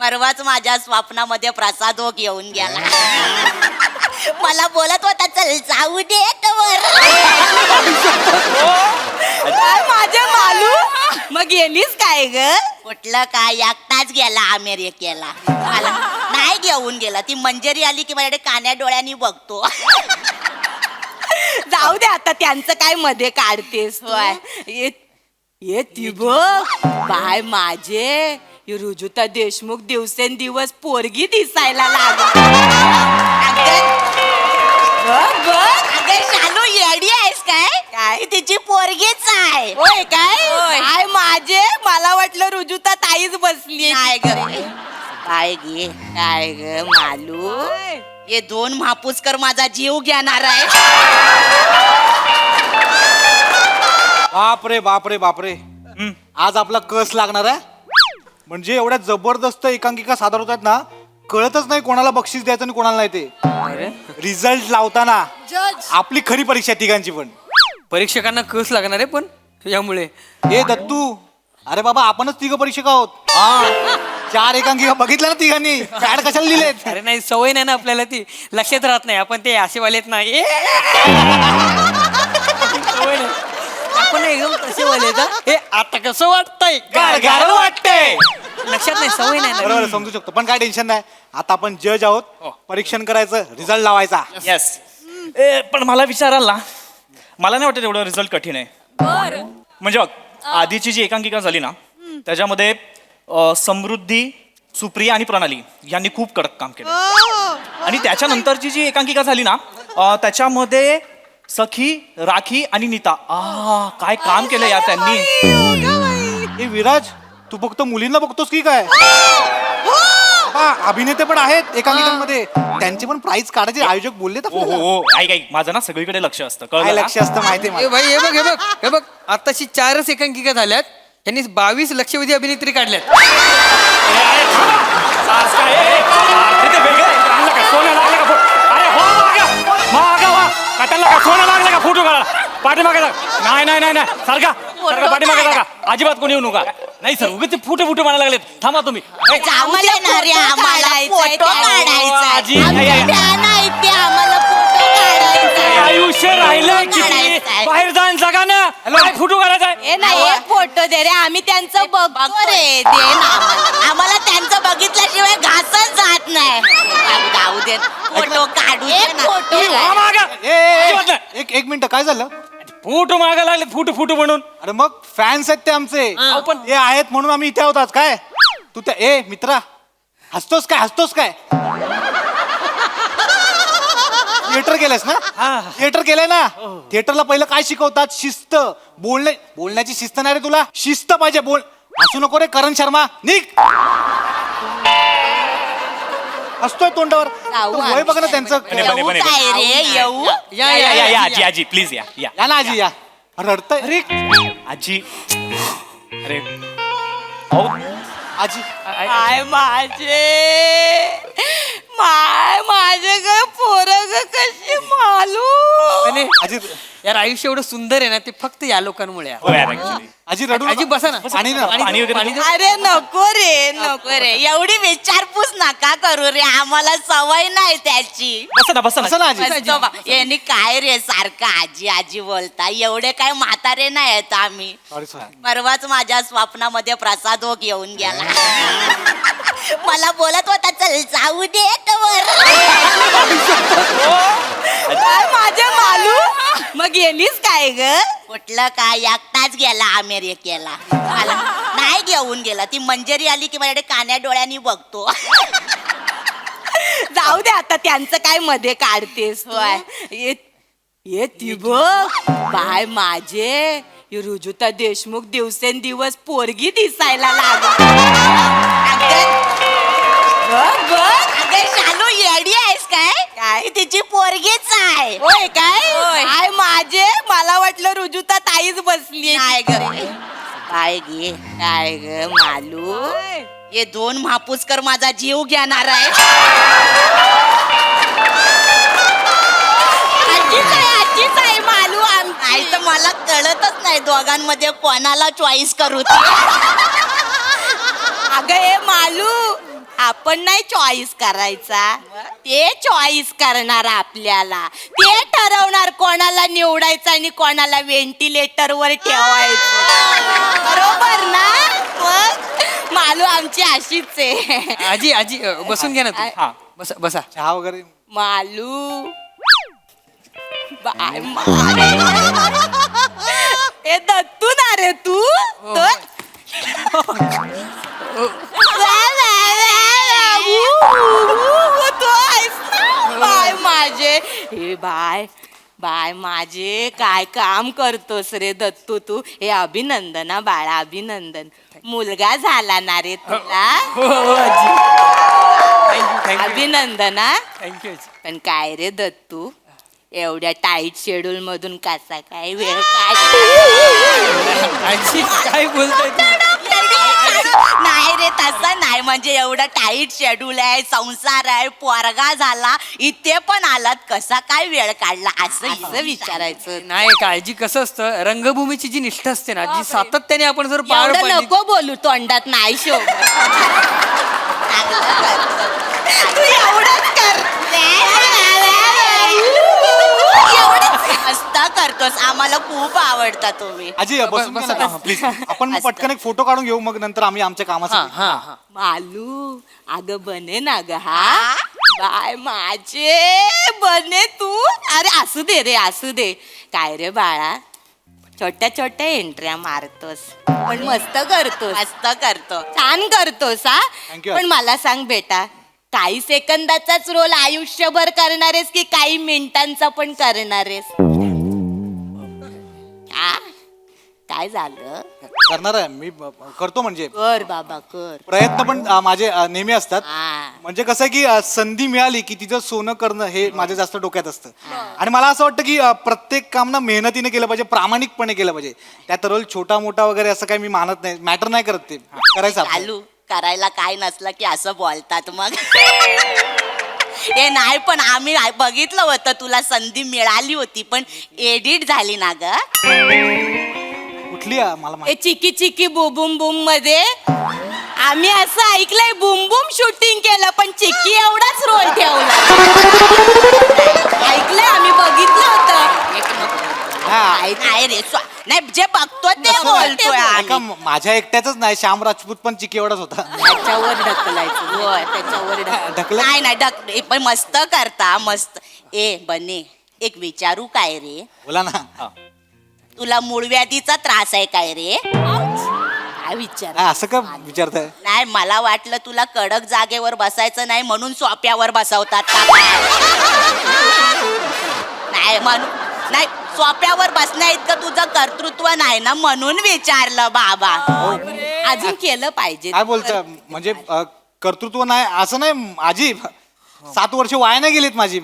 परवाच माझ्या स्वप्नामध्ये प्रसाद घेऊन गेला. मला बोलत होता चल जाऊ दे काय माझे मालू मग गेलीस काय ग? कुठलं काय एकटाच गेला अमेरिकेला. मला नाही घेऊन गेला. ती मंजरी आली की माझ्याकडे कान्या डोळ्यांनी बघतो. जाऊ दे आता त्यांचं काय मध्ये काढतेस तू. होय. ये ती बघ बाय माझे रुजुता देशमुख दिवसेंदिवस पोरगी दिसायला लागली. बघ बघ अगं शालू येडी आहेस काय? काय? तिची पोरगीच आहे. होय काय? होय. काय माझे मला वाटलं रुजुता ताईच बसली. काय ग काय गे काय ग मालू हे 2 महापुसकर माझा जीव घेणार आहे. बापरे बापरे बापरे. आज आपला कस लागणार आहे. म्हणजे एवढ्या जबरदस्त एकांकिका सादर होतात ना, कळतच नाही कोणाला बक्षीस द्यायचं आणि कोणाला नाही ते. रिझल्ट लावताना आपली खरी परीक्षा तिघांची पण. परीक्षकांना कस लागणार आहे पण यामुळे. ए दत्तू, अरे बाबा आपणच तिघ परीक्षक आहोत. 4 एकांकिका बघितल्या ना तिघांनी. पॅड कशाला लिहिलेत? अरे नाही सवय नाही ना आपल्याला ती लक्षात राहत नाही. आपण ते असेवालेत ना सवय नाही. आपण एकदम तसे वाले हे आता कसं वाटतंय गार वाटतंय. लक्षात नाही सवय नाही ना. बरोबर समजू शकतो पण काय टेन्शन नाही. आता आपण जज आहोत. परीक्षण करायचं, रिझल्ट लावायचा. येस. पण मला विचाराल ना, मला नाही वाटत एवढं रिझल्ट कठीण आहे. म्हणजे बघ आधीची जी एकांकिका झाली ना त्याच्यामध्ये समृद्धी, सुप्रिया आणि प्रणाली यांनी खूप कडक काम केलं. आणि त्याच्यानंतरची जी एकांकिका झाली ना त्याच्यामध्ये सखी, राखी आणि नीता काय काम केलं यार त्यांनी. ए विराज, तू फक्त मुलींना बघतोस की काय? अभिनेते पण आहेत एकांकिकांमध्ये. त्यांचे पण प्राइज काढायचे आयोजक बोलले. हो हो हो ऐक ऐक माझं ना सगळीकडे लक्ष असतं काय कळलं ना? लक्ष असतं माहिती ए भाई हे बघ आताशी 4च एकांकिका झाल्यात. यांनी 22 लक्षवेधी अभिनेत्री काढल्यात. फोटो काढा पाठीमागे नाही नाही नाही नाही सारखा सारखा पाठीमागे सारखा. अजिबात कोणी येऊ नका. नाही सर उगाच फुटे फुटे म्हणायला लागलेत. थांबा तुम्ही. जाऊ दे ना रे आम्हाला फोटो काढायचा. आजी, नाही ते आम्हाला फोटो काढायचा. आयुष्य राहिलंय किती? काढायचंय. बाहेर जाऊन जगा ना. काय फोटो काढायचा आहे? ए नाही एक फोटो दे रे आम्ही त्यांचं बघतो रे. दे ना आम्हाला त्यांचं बघितल्याशिवाय घासच जात नाही. जाऊ दे फोटो काढू दे ना. फोटो हा, मागं. अजिबात नाही. एक मिनिट काय झालं? फोटो मागा लागले फुटू फुटू म्हणून. अरे मग फॅन्स आहेत ते आमचे. पण हे आहेत म्हणून आम्ही इथे होतात काय? तू त्या ए मित्रा हसतोस काय? थिएटर केलंस ना? थिएटर केलंय ना? थिएटरला पहिलं काय शिकवतात? शिस्त. बोलण्याची शिस्त नाही रे तुला. शिस्त पाहिजे. बोल हसू नको रे करण शर्मा. निघ. हसतोय तोंडावर. तो वय बघ ना त्यांचं. येऊ काय रे येऊ. या या या या आजी आजी प्लीज या या या ना आजी या. रडतय. अरे आजी. अरे अहो आजी काय माझे ग पोरग कशी मालू. आणि आजी यार आयुष्य एवढं सुंदर आहे ना ते फक्त या लोकांमुळे आहे. हो यार actually. आजी रडू आजी बसा ना. आणि ना पाणी वगैरे पाणी देऊ? अरे नको रे एवढी विचारपूस नका करू रे. आम्हाला सवय नाही त्याची. बसा ना बसा असं ना. ना आजी. बसतो बा. यांनी काय रे सारखं आजी आजी बोलता. एवढे काय म्हातारे नाही आहेत आम्ही. सॉरी. परवाच माझ्या स्वप्नामध्ये प्रसाद घेऊन गेला. मला बोलत होता चल जाऊ दे काय माझे मालू मग गेलीस काय ग? कुठलं काय एकटाच गेला अमेरिकेला. मला नाही घेऊन गेला. ती मंजरी आली की माझ्याकडे कान्या डोळ्यांनी बघतो. जाऊ दे आता त्यांचं काय मध्ये काढतेस तू. होय. ये ती बघ बाय माझे रुजुता देशमुख दिवसेंदिवस पोरगी दिसायला लागली. बघ बघ अगं शालू येडी आहेस काय? काय? तिची पोरगीच आहे. होय काय? होय. काय माझे मला वाटलं रुजुता ताईच बसली. काय ग काय गे काय ग मालू हे 2 महापुसकर माझा जीव घेणार आहे. आजीच आहे मालू. नाही तर मला कळतच नाही दोघांमध्ये कोणाला चॉईस करू. अगं ए मालू आपण नाही चॉईस करायचा, ते चॉईस करणार आपल्याला. ते ठरवणार कोणाला निवडायचं आणि कोणाला व्हेंटिलेटर वर ठेवायचं. बरोबर ना? मग मालू आमची अशीच आहे. आजी आजी बसून घ्या ना तू. हा बसा बसा. चहा वगैरे मालू बाय ए दत्तू ना रे तू बाय माझे हे बाय बाय माझे काय काम करतोस रे दत्तू तू. हे अभिनंदना बाळा, अभिनंदन. मुलगा झाला ना रे तुला. हो हो आजी. Thank you thank you अभिनंदना. थँक्यू आजी. पण काय रे दत्तू, एवढ्या टाईट शेड्यूल मधून कसा काय वेळ आजी काय बोलताय तू? नाही रे तसं नाही, म्हणजे एवढं टाईट शेड्यूल आहे, संसार आहे, पोरगा झाला, इथे पण आलात, कसा काय वेळ काढला असं विचारायचं. नाही काळजी कसं असतं, रंगभूमीची जी निष्ठा असते ना जी सातत्याने आपण जर पार एवढं पाडली. नको बोलू, तोंडात नाही शो. तू एवढंच कर. मस्त करतोस, आम्हाला खूप आवडता तुम्ही. आजी बसून बसा, घ्या ना, प्लीज. आपण मग पटकन एक फोटो काढून घेऊ, मग नंतर आम्ही आमच्या हा कामाचं हा हा. मालू अगं बने ना ग हा. बाय माझे बने तू. अरे असू दे रे, असू दे. काय रे बाळा, छोट्या छोट्या एंट्र्या मारतोस पण मस्त करतोस. मस्त करतो. छान करतोस हा. Thank you. पण मला सांग बेटा, काही सेकंदाचाच रोल आयुष्यभर करणारेस की काही मिनिटांचा पण करणारेस? आ? काय झालं? करणार आहे मी. करतो म्हणजे कर बाबा कर. प्रयत्न पण माझे नेहमी असतात. हा. म्हणजे कसं आहे की संधी मिळाली की तिचं सोनं करणं हे माझ्या जास्त डोक्यात असतं. आणि मला असं वाटतं की प्रत्येक काम ना मेहनतीने केलं पाहिजे, प्रामाणिकपणे केलं पाहिजे. त्यात रोल छोटा मोठा वगैरे असं काही मी मानत नाही, मॅटर नाही करत ते. करायचं आपलं. चालू करायला काय नसलं की असं बोलतात मग. हे नाही, पण आम्ही बघितलं होतं, तुला संधी मिळाली होती पण एडिट झाली ना ग. कुठली आहे? मला ए माहिती. चिकी चिकी बुबुम बुम मध्ये आम्ही असं ऐकलंय बुम बुम शूटिंग केलं पण चिक्की एवढाच रोल ठेवला. ऐकलंय, आम्ही बघितलं होतं. एक नको. हा. नाही रे नाही, जे बघतो ते बोलतोय ऐका, आम्ही. माझ्या एकट्याच नाही, श्याम राजपूत पण चिकी एवढाच होता. त्याच्यावर ढकलायचं. होय, त्याच्यावर ढकलत नाही नाही पण मस्त करता, मस्त. ए बने, एक विचारू काय रे, बोला ना. तुला मूळव्याधीचा त्रास आहे काय रे? काय विचार. नाही, असं का विचारताय? नाही, मला वाटलं तुला कडक जागेवर बसायचं नाही म्हणून सोप्यावर बसवतात का काय? नाही म्हणून नाही, सोप्यावर बसण्या इतकं तुझं कर्तृत्व नाही ना म्हणून विचारलं बाबा. अजून केलं पाहिजे. काय बोलताय? म्हणजे कर्तृत्व नाही असं नाही आजी. 7 वर्ष वाया नाही गेलीत माझी.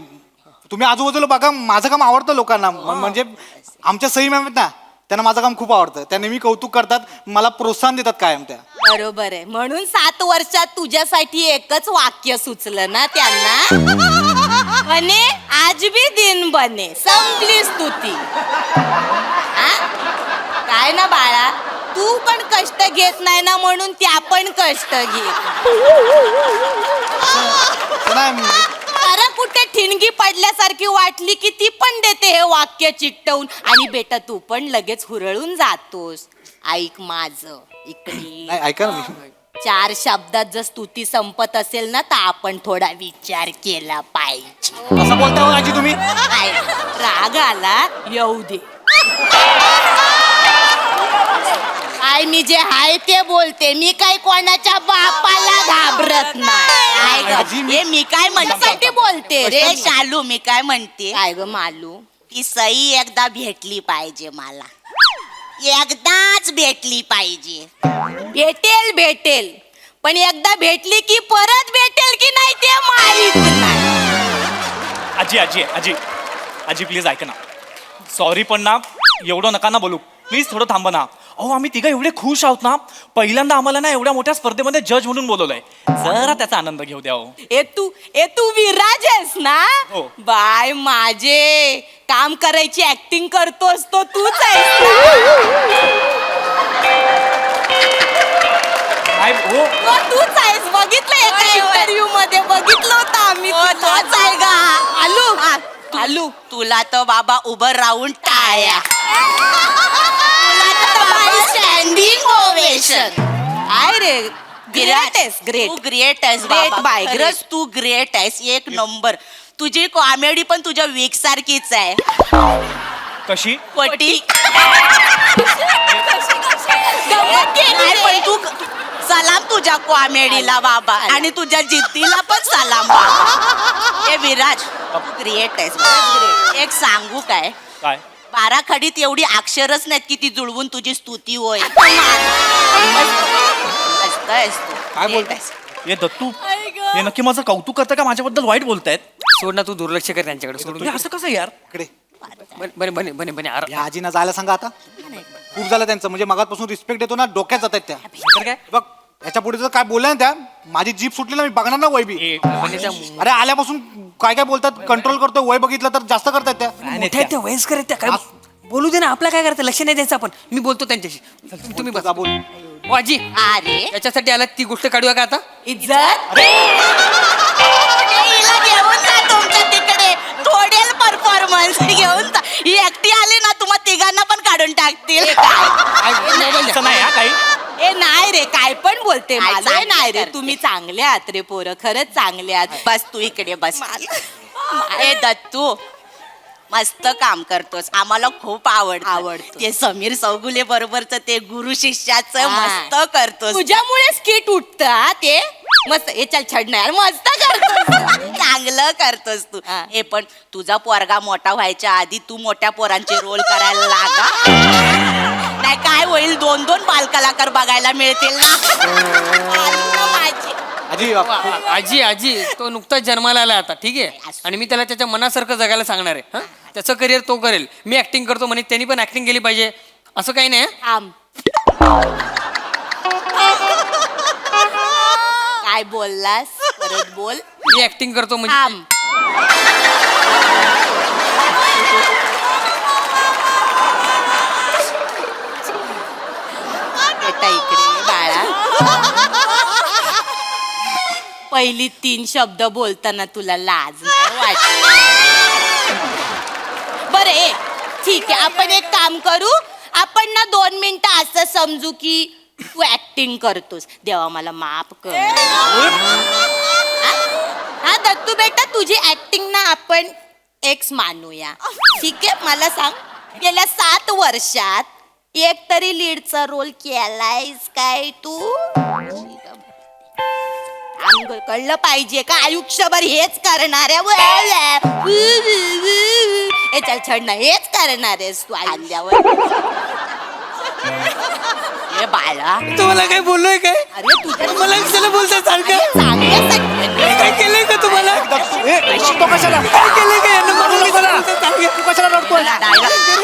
तुम्ही आजूबाजूला बघा, माझं काम आवडतं लोकांना. म्हणजे आमच्या सई मॅम आहेत ना, त्यांना माझं काम खूप आवडतं. त्या नेहमी कौतुक करतात, मला प्रोत्साहन देतात कायम त्या. बरोबर आहे, म्हणून 7 वर्षात तुझ्यासाठी एकच वाक्य सुचलं ना त्यांना. बने आज भी दिन बने, संपली स्तुती. हा? काय ना बाळा, तू पण कष्ट घेत नाही ना म्हणून त्या पण कष्ट घे. नाही, अरे कुठे ठिणगी पडल्यासारखी वाटली की ती पण देते हे वाक्य चिकटवून. आणि बेटा तू पण लगेच हुरळून जातोस. ऐक माझं इकडे. नाही, ऐका ना मी. 4 शब्दात जर स्तुती संपत असेल ना तर आपण थोडा विचार केला पाहिजे. असं बोलताय हो आजी तुम्ही? काय, राग आला येऊ दे. काय मी जे हाय ते बोलते, मी काय कोणाच्या बापाला घाबरत नाही. आजी, हे मी काय म्हणते त्यासाठी बोलते रे. रे शालू, मी काय म्हणते, काय ग मालू, ती सई एकदा भेटली पाहिजे मला. एकदाच भेटली पाहिजे. भेटेल भेटेल पण एकदा भेटली की परत भेटेल की नाही ते माहित नाही. आजी आजी आजी आजी प्लीज ऐका ना. सॉरी पण ना, एवढं नका ना बोलू प्लीज, थोडं थांबा ना. अहो आम्ही तिघं एवढे खुश आहोत ना, पहिल्यांदा आम्हाला ना एवढ्या मोठ्या स्पर्धेमध्ये जज म्हणून बोलवलंय. जरा त्याचा आनंद घेऊ द्या. ए तू विराज आहेस ना. हो. बाय माझे, काम करायची ऍक्टिंग करतोस तो तूच आहेस ना. हो तो तूच आहेस, बघितलं एका तुला तर बाबा उभं राहून टाळ्या, तुला तर बाबा स्टँडिंग ओवेशन. काय रे ग्रेट आहेस ग्रेट. तू ग्रेट आहेस Great बाबा, बाय, खरंच तू ग्रेट आहेस, एक नंबर. तुझी कॉमेडी पण तुझ्या वीक सारखीच आहे. कशी? पटी नाही, पण तू सलाम तुझ्या कॉमेडीला बाबा, आणि तुझ्या जिद्दीला पण सलाम बाबा. ए विराज, तू ग्रेट आहेस बाबा. एक सांगू काय, काय? बाराखडीत एवढी अक्षरच नाहीत की ती जुळवून तुझी स्तुती होय. मस्त आहेस तू. काय Great बोलतेस? आहेस. हे दत्तू हे नक्की माझं कौतुक करतं का माझ्याबद्दल वाईट बोलतायत? सोड ना, तू दुर्लक्ष कर त्यांच्याकडे सोडून हे असं कसं यार? इकडे बने बने बने बने अरे या आजीना जायला सांगा आता. खूप झालं त्यांचं, म्हणजे मगातपासून रिस्पेक्ट देतो ना, डोक्यात जात आहेत त्या. तर काय बघ याच्या पुढे जर काय बोलल्या ना त्या, माझी जीप सुटली ना, मी बघणार ना वय बी. बने त्या अरे आल्यापासून काय काय बोलतात, कंट्रोल करतो, वय बघितलं तर जास्त करतात त्या. मोठ्या आहेत त्या, वयस्कर आहेत त्या, काय बोलू दे ना, आपला काय करायचं, लक्ष नाही द्यायचं आपण. मी बोलतो त्यांच्याशी. तुम्ही बसा. बोल. ओ आजी, अरे याच्यासाठी आला ती गोष्ट काढूया का आता? इज्जत हिला घेऊन जा तुमच्या तिकडे, थोडेल परफॉर्मन्स घेऊन जा. ही एकटी आली ना, तुम्हाला तिघांना पण काढून टाकतील. असं नाही हा काही. ए नाही रे, काय पण बोलते काय मला. चांगलं नाही रे, करते. तुम्ही चांगले आहात रे पोरं, खरंच चांगले आहात. बस तू इकडे बस. ए दत्तू, मस्त काम करतोस, आम्हाला खूप आवडतं. ते समीर चौगुले बरोबरच ते गुरु शिष्याचं हा. मस्त करतोस. तुझ्यामुळे स्किट उठत ते मस्त. हे चल छड नाही, मस्त करतो. चांगलं करतोस तू. हा. हे पण तुझा पोरगा मोठा व्हायच्या आधी तू मोठ्या पोरांचे रोल करायला लागा. नाही काय होईल, 2-2 बालकलाकार बघायला मिळतील ना. माझी. आजी आजी आजी तो नुकताच जन्माला आला आता, ठीक आहे, आणि मी त्याला त्याच्या मनासारखं जगायला सांगणार आहे. हं? त्याचं करिअर तो करेल. मी ऍक्टिंग करतो म्हणे, त्यांनी पण ऍक्टिंग केली पाहिजे, असं काही नाही. हं? काय बोललास परत बोल. मी ऍक्टिंग करतो म्हणजे थांब. बेटा इकडे बाळा. पहिली 3 शब्द बोलताना तुला लाज नाही वाटत? बरं ए ठीक आहे, आपण एक काम करू. आपण ना 2 मिनिटं असं समजू की तू ऍक्टिंग करतोस. देवा मला माफ कर. हा दत्तू बेटा, तुझी ऍक्टिंग ना आपण एक्स मानूया, ठीक आहे. मला सांग, गेल्या 7 वर्षात एक तरी लीडचा रोल केलायस काय तू? कळलं पाहिजे का आयुष्यभर हेच करणार आहे? चल छड ना, हेच करणार आहेस तू आल्यावर. ए बाळा, तुम्हाला काय बोललोय काय? अरे तुझ्या मला कशाला बोलता सारखं? चांगल्यासाठी काय केलंय का तुम्हाला? ए, रडतो कशाला? काय केलंय का यांना? मला बोलू कशाला कशाला? बोलता सारखं? तू कशाला रडतोय?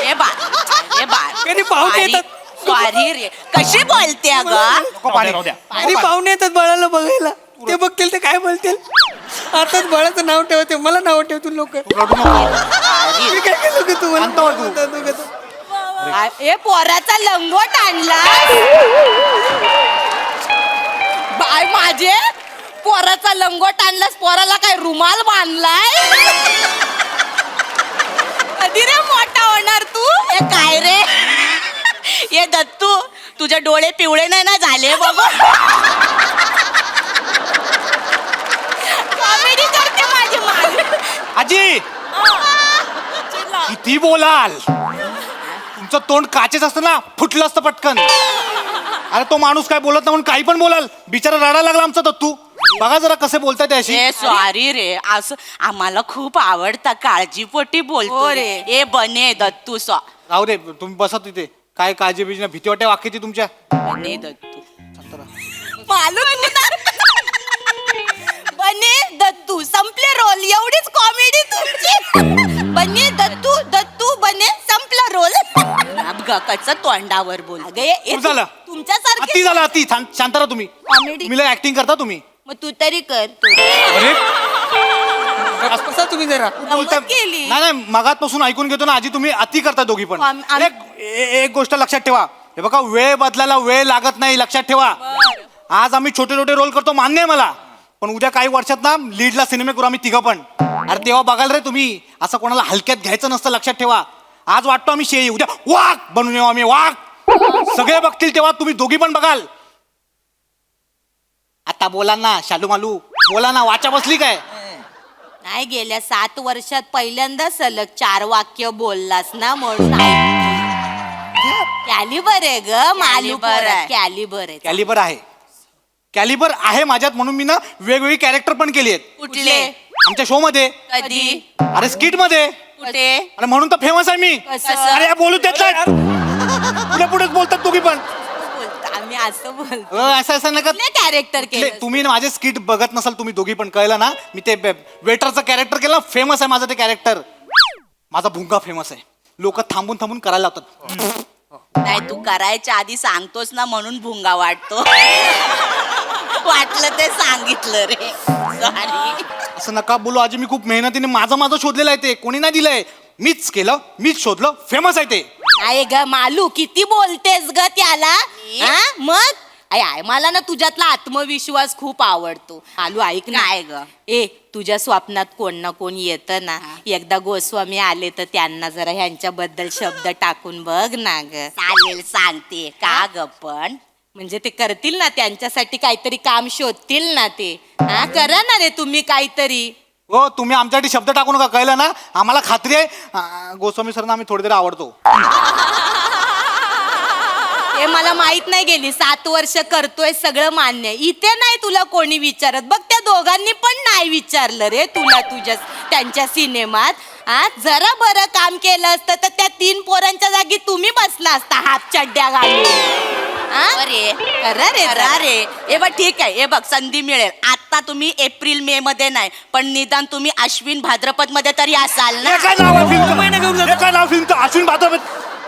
ए बाळ, ए बाळ. कधी पाहुणे येतात. सॉरी रे, कशी बोलते अगं? नको पाणी. राहू द्या. आणि पाहुणे येतात बाळाला बघायला, ते बघतील ते काय बोलतील. आताच बाळाचं नाव ठेवते, मला नाव ठेवतील लोक. रडू नको. मी काय केलं का तुम्हाला? शांत हो तू. बोलतात दोघं. ए पोराचा लंगोट आणला बाय माझे. पोराचा लंगोट आणलास, पोराला काय रुमाल बांधलाय? कधी रे मोठा होणार तू? ए काय रे? ये दत्तू, तुझे डोळे पिवळे नाही ना झाले बाबा? कॉमेडी करते माझी मान. आजी किती बोलाल, तुमचं तोंड काचेच असतं ना, फुटलं असतं पटकन. अरे तो माणूस काय बोलत नाही म्हणून काही पण बोलाल. बिचारा रडायला लागला आमचा दत्तू. बघा जरा कसे बोलताय त्याशी. ए सॉरी रे, असं आम्हाला खूप आवडतं, काळजीपोटी बोलतो हो रे. रे. ए बने दत्तू राहू दे, तुम्ही बसा तिथे. काय काळजी बिजी ना, भीती वाटते वाक्याची तुमच्या. बने दत्तू. मालूम बने दत्तू संपले रोल. एवढीच कॉमेडी तुमची. बने दत्तू, दत्तू बने संपला रोल. कच तोंडावर बोल. खूप झालं. अति तुमच्यासारखे झालं, अति. शांत राहा तुम्ही. Comedy. तुम्ही लय ऍक्टिंग करता तुम्ही. मग तू तरी कर. अरे बसा तुम्ही जरा. बोलता केली. नाही नाही, मगातपासून ऐकून घेतो ना आजी, तुम्ही अति करता दोघी पण. एक गोष्ट लक्षात ठेवा, हे बघा, वेळ बदलायला वेळ लागत नाही, लक्षात ठेवा. आज आम्ही छोटे छोटे रोल करतो, मान्य आहे मला, पण उद्या काही वर्षात ना लीडला सिनेमे करू आम्ही तिघं पण. अरे तेव्हा बघाल रे तुम्ही, असं कोणाला हलक्यात घ्यायचं नसतं, लक्षात ठेवा. आज वाटतो आम्ही शेळी, उद्या वाघ बनून येऊ आम्ही, वाघ. सगळे बघतील तेव्हा तुम्ही दोघी पण बघाल. आता बोला ना शालू मालू, बोला ना, वाचा बसली काय? नाही, गेल्या 7 वर्षात पहिल्यांदा सलग 4 वाक्य बोललास ना म्हणून. कॅलिबर आहे ग मालू, Caliber आहे. कॅलिबर आहे. कॅलिबर आहे, कॅलिबर आहे माझ्यात, म्हणून मी ना वेगवेगळी कॅरेक्टर पण केली आहेत कुठले? आमच्या शो मध्ये. कधी? अरे स्किट मध्ये. कुठे? अरे म्हणून तर फेमस आहे मी. कसं? अरे या बोलू देत नाही. पुढे पुढेच बोलतात तुम्ही पण. बोलतो आम्ही असं बोलतो. असं नका. कॅरेक्टर केलं तुम्ही ना माझे स्किट बघत नसाल तुम्ही दोघी पण, कळलं ना. मी ते वेटरचं कॅरेक्टर केलं, फेमस आहे माझं ते कॅरेक्टर. माझा भुंगा फेमस आहे, लोक थांबून थांबून करायला लावतात. नाही, तू करायच्या आधी सांगतोस ना म्हणून भुंगा वाटतो. वाटलं ते सांगितलं रे, सॉरी. असं नका बोलू आजी, मी खूप मेहनतीने माझं शोधलेलं आहे ते, कोणी नाही दिलंय, मीच केलं, मीच शोधलं, फेमस आहे ते. आहे ग मालू, किती बोलतेस ग त्याला. हा? मग आय मला ना तुझ्यातला आत्मविश्वास खूप आवडतो. मालू ऐक ना. काय ग? ए, तुझ्या स्वप्नात कोण ना कोण येतं ना, एकदा गोस्वामी आले तर त्यांना जरा ह्यांच्याबद्दल शब्द टाकून बघ ना ग. चालेल, सांगते. का ग पण? म्हणजे ते करतील ना, त्यांच्यासाठी काहीतरी काम शोधतील ना ते. हा, करा ना रे तुम्ही काहीतरी. हो, तुम्ही आमच्यासाठी शब्द टाकू नका, कळलं ना. आम्हाला खात्री आहे गोस्वामी सरना आम्ही थोडी तरी आवडतो. हे मला माहित नाही, गेली 7 वर्ष करतोय, सगळं मान्य. इथे नाही तुला कोणी विचारत बघ, त्या दोघांनी पण नाही विचारलं रे तुला तुझ्या त्यांच्या सिनेमात. हा, जरा बरं काम केलं असतं तर त्या 3 पोरांच्या जागी तुम्ही बसला असता हाफ चड्ड्या घालून. हा? अरे करा रे जरा. अरे हे बघ, ठीक आहे, हे बघ, संधी मिळेल. आता तुम्ही एप्रिल मे मध्ये नाही, पण निदान तुम्ही अश्विन भाद्रपद मध्ये तरी असाल ना. हे काय नाव आहे फिल्मचं? हे काय नाव फिल्मचं? अश्विन भाद्रपद.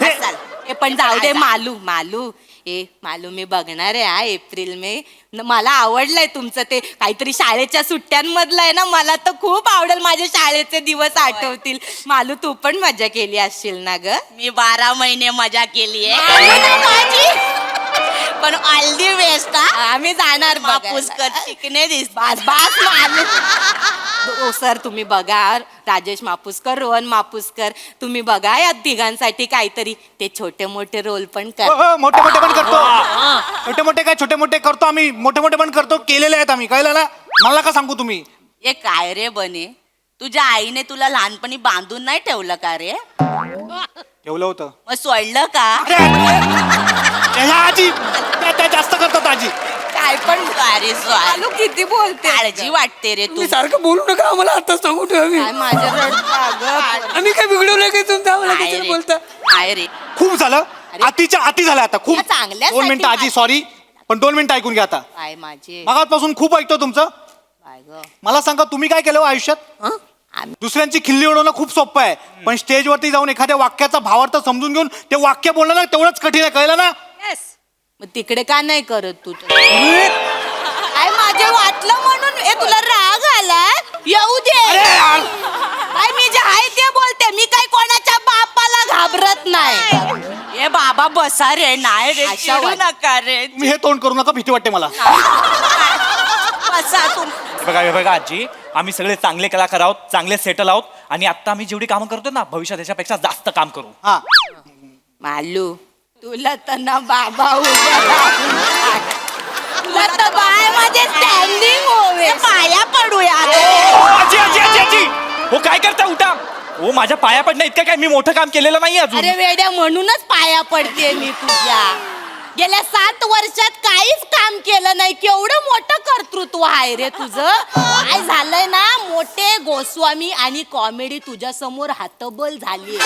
हे असाल. हे पण जाऊ दे मालू, मालू मी बघणार आहे हा एप्रिल मे. मला आवडलंय तुमचं ते काहीतरी शाळेच्या सुट्ट्यांमधलं आहे ना, मला तर खूप आवडेल, माझे शाळेचे दिवस आठवतील. मालू तू पण मजा केली असशील ना ग. मी 12 महिने मजा केली आहे. पण ऑल दी बेस्ट. आम्ही जाणार पुष्कर शिकणे बास बास मालू. हो सर, तुम्ही बघा, राजेश मापुसकर, रोहन मापुसकर, तुम्ही बघा या तिघांसाठी काहीतरी. ते छोटे मोठे रोल पण कर. हो, मोठे मोठे पण करतो. छोटे मोठे काय, छोटे मोठे करतो आम्ही, मोठे मोठे पण करतो, केलेले आहेत आम्ही, कळलं ना. मला का सांगू तुम्ही. हे काय रे बने, तुझ्या आईने तुला लहानपणी बांधून नाही ठेवलं का रे? ठेवलं होतं. मग सोडलं का? आजी त्या जास्त करतात आजी. काय पण अरे मालू किती बोलते. काळजी वाटते रे तू. तुम्ही सारखं बोलू नका, आम्हाला आता सांगू ठेवा. काय माझ्या रडतं आम्ही काय बिघडवलं की तुमचं, आम्हाला काय कसं रे? बोलता. काय रे? खूप झालं, अतिच्या अति झालं आता, खूप. या चांगल्यासाठी 2 मिनिटं आजी, सॉरी, पण 2 मिनिटं ऐकून घ्या आता. काय माझे मगापासून खूप ऐकतो तुमचं. काय ग मला सांगा, तुम्ही काय केलं हो आयुष्यात? दुसऱ्यांची खिल्ली उडवणं खूप सोपं आहे, पण स्टेजवरती जाऊन एखाद्या वाक्याचा भावार्थ समजून घेऊन ते वाक्य बोलणं ना, तेवढंच कठीण आहे, कळलं ना. मग तिकडे का नाही करत तू? काय माझे वाटलं म्हणून हे तुला राग आला? येऊ दे. काय मी जे आहे ते बोलते, मी काय कोणाच्या बापाला घाबरत नाही. ए बाबा बसा रे, नाही रे, अशा चिडू वाट- नका रे. तुम्ही हे तोंड करू नका, भीती वाटते मला. बसा तुम. हे बघा आजी, आम्ही सगळे चांगले कलाकार आहोत, चांगले सेटल आहोत, आणि आता आम्ही जेवढी कामं करतो ना, भविष्यात त्याच्यापेक्षा जास्त काम करू. हा, मालू, तुला तर ना बाबा उभं राहून सांग. तुला तर बाय माझे स्टँडिंग होवे. पाया पडूया. आजी आजी आजी आजी, हो काय करता, उठा. हो, माझ्या पाया पडणं इतकं काय, मी मोठं काम केलेलं नाही अजून. अरे वेड्या, म्हणूनच पाया पडते मी तुझ्या. गेल्या 7 वर्षात काहीच काम केलं नाही, केवढं मोठं कर्तृत्व आहे रे तुझं. काय झालंय ना, मोठे गोस्वामी आणि कॉमेडी तुझ्या समोर हातबल झाली.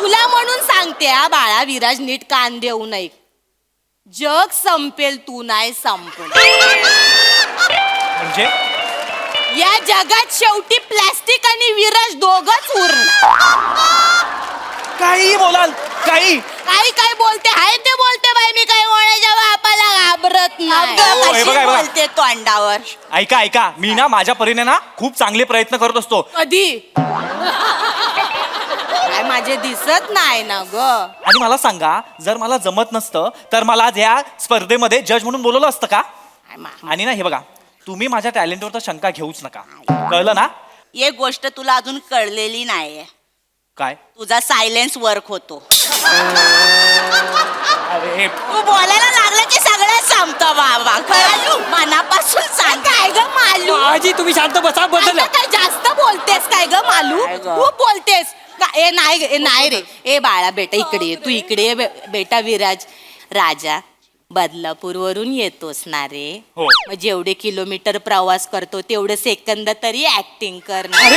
तुला म्हणून सांगते हा बाळा, विराज नीट कान देऊ नये. जग संपेल, तू नाही संपल. म्हणजे या जगात शेवटी प्लॅस्टिक आणि विराज दोघच उरणार. काही बोलाल, काही. काही काय बोलते आहे ते बोलते बाई, मी काय कोणाच्या बापाला घाबरत नाही. अगं, हे कशी बघा, हे बघा. बोलते तोंडावर. ऐका ऐका, मी ना माझ्या परीने ना खूप चांगले प्रयत्न करत असतो. कधी काय माझे दिसत नाही ना ग. आणि मला सांगा, जर मला जमत नसतं तर मला आज या स्पर्धेमध्ये जज म्हणून बोलवलं असतं का? आणि ना हे बघा, तुम्ही माझ्या टॅलेंटवर तर शंका घेऊच नका, कळलं ना? एक गोष्ट तुला अजून कळलेली नाहीये, काय? तुझा सायलेन्स वर्क होतो. अरे तू बोलायला लागलं की सगळं संपतं बाबा. कळलं? मनापासून सांग. काय ग मालू? आजी तुम्ही शांत बसा, बदल आता काय जास्त बोलतेस काय ग मालू? काय ग? खूप बोलतेस ए नाही रे. ए बाळा बेटा इकडे ये, तू इकडे ये बेटा. विराज राजा, बदलापूरवरून येतोस ना रे? हो. मग जेवढे किलोमीटर प्रवास करतो तेवढे सेकंद तरी ऍक्टिंग कर ना.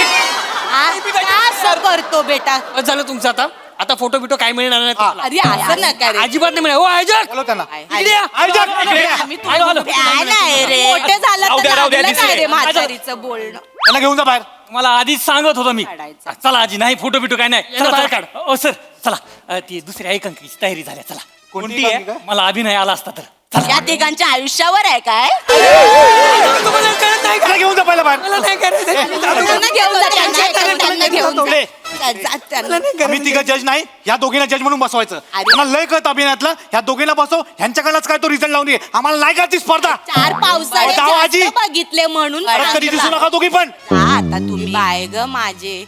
का असं करतो बेटा? बस झालं तुमचं आता फोटो बिटो काय मिळणार नाही तुम्हाला. अरे असं नका रे. अजिबात नाही मिळणार. ओ आयजक बोलव त्यांना. इकडे या. आयजक, इकडे या. आम्ही आलो, आलो. फॅन आहे रे. मोठे झालं राहू तर द्या, राहू द्या, लागलं काय रे दिसले. म्हातारीचं बोलणं? त्यांना घेऊन जा बाहेर. मला आधीच सांगत होतो मी. काढायचं. चला आजी, नाही फोटो बिटो काय नाही. यांना चला, बाहेर चला. ओ सर चला, ती दुसरी एकांकीची तयारी झाल्या. चला. कोणती आहे? मला अभिनय आला असता तर. या तिघांच्या आयुष्यावर आहे काय? तुम्हाला कळत नाही का? त्यांना घेऊन जा पहिला बाहेर. मला नाही करायचं. त्यांना घेऊन जा, त्यांना घेऊन जा. जा, त्यांना- आम्ही तिघं जज नाही, ह्या दोघींना जज म्हणून बसवायचं. आम्हाला लय कळत अभिनयातलं. ह्या दोघींना बसव, ह्यांच्याकडनंच काय तो रिझल्ट लावून ये. आम्हाला नाही का ती स्पर्धा. चार पावसाळे जाओ आजी. जास्त बघितले म्हणून परत कधी दिसू सांगितलं. नका दोघी पण. हा, आता तुम्ही बाय ग माझे